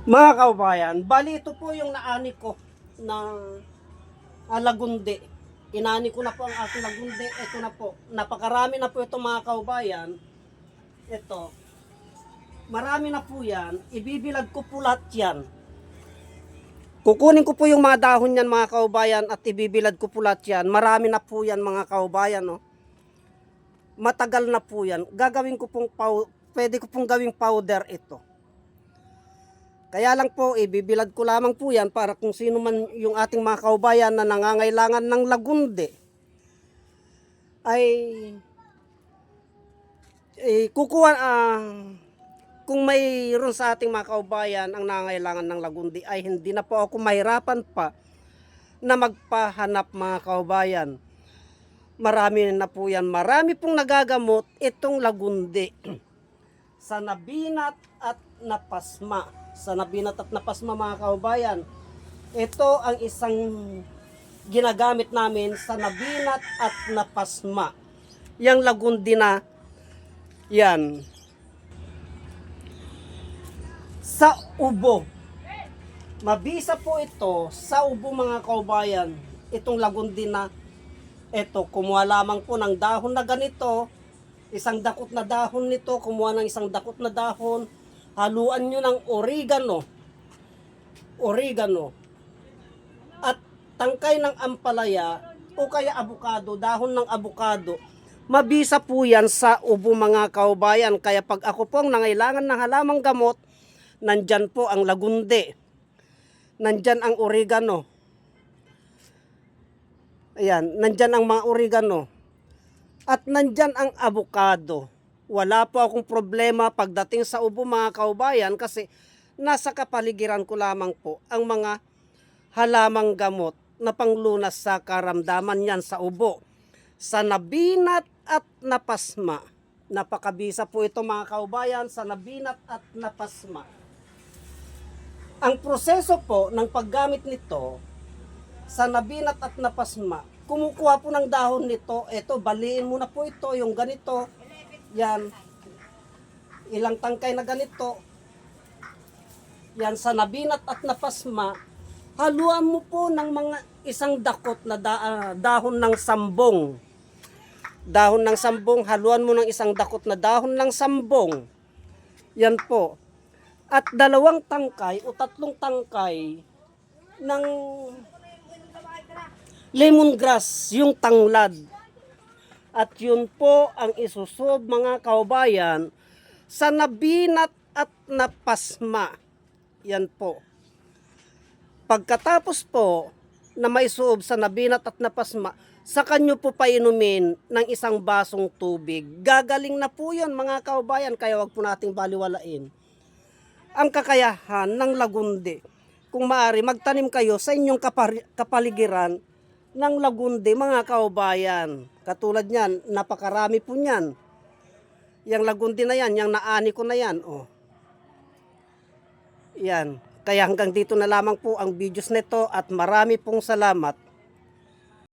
Mga kaubayan, bali ito po yung naani ko ng lagundi. Inani ko na po ang aking lagundi. Ito na po. Napakarami na po ito mga kaubayan. Ito. Marami na po yan. Ibibilad ko po lahat yan. Kukunin ko po yung mga dahon yan mga kaubayan at ibibilad ko po lahat yan. Marami na po yan mga kaubayan. No? Matagal na po yan. Gagawin ko pong pwede ko pong gawing powder ito. Kaya lang po, ibibilad ko lamang po yan para kung sino man yung ating mga kaubayan na nangangailangan ng lagundi ay kukuha, kung mayroon sa ating mga kaubayan ang nangangailangan ng lagundi ay hindi na po ako mahirapan pa na magpahanap mga kaubayan. Marami na po yan. Marami pong nagagamot itong lagundi sa nabinat at napasma. Sa nabinat at napasma mga kaubayan. Ito ang isang ginagamit namin sa nabinat at napasma. Yang lagundi na yan. Sa ubo. Mabisa po ito sa ubo mga kaubayan. Itong lagundi na ito. Kumuha lamang po ng dahon na ganito. Isang dakot na dahon nito. Kumuha ng isang dakot na dahon. Haluan nyo ng oregano, at tangkay ng ampalaya o kaya abukado, dahon ng abukado. Mabisa po yan sa ubo mga kaubayan. Kaya pag ako pong nangailangan ng halamang gamot, nandyan po ang lagundi. Nandyan ang oregano. Ayan, nandyan ang mga oregano. At nandyan ang abukado. Wala po akong problema pagdating sa ubo mga kaubayan kasi nasa kapaligiran ko lamang po ang mga halamang gamot na panglunas sa karamdaman yan sa ubo. Sa nabinat at napasma. Napakabisa po ito mga kaubayan sa nabinat at napasma. Ang proseso po ng paggamit nito sa nabinat at napasma, kumukuha po ng dahon nito, ito, baliin muna po ito, yung ganito, yan, ilang tangkay na ganito, yan sa nabinat at napasma, haluan mo po ng mga isang dakot na dahon ng sambong. Dahon ng sambong, haluan mo ng isang dakot na dahon ng sambong. Yan po. At 2 tangkay o 3 tangkay ng lemongrass, yung tanglad. At yun po ang isusob mga kaubayan sa nabinat at napasma. Yan po. Pagkatapos po na maisuob sa nabinat at napasma, sa kanyo po painumin ng isang basong tubig. Gagaling na po yun mga kaubayan, kaya wag po nating baliwalain ang kakayahan ng lagundi. Kung maaari, magtanim kayo sa inyong kapaligiran ng lagundi mga kaubayan. Katulad niyan, napakarami po niyan. Yang lagundi na yan, yang naani ko na yan. Oh. Yan. Kaya hanggang dito na lamang po ang videos nito at marami pong salamat.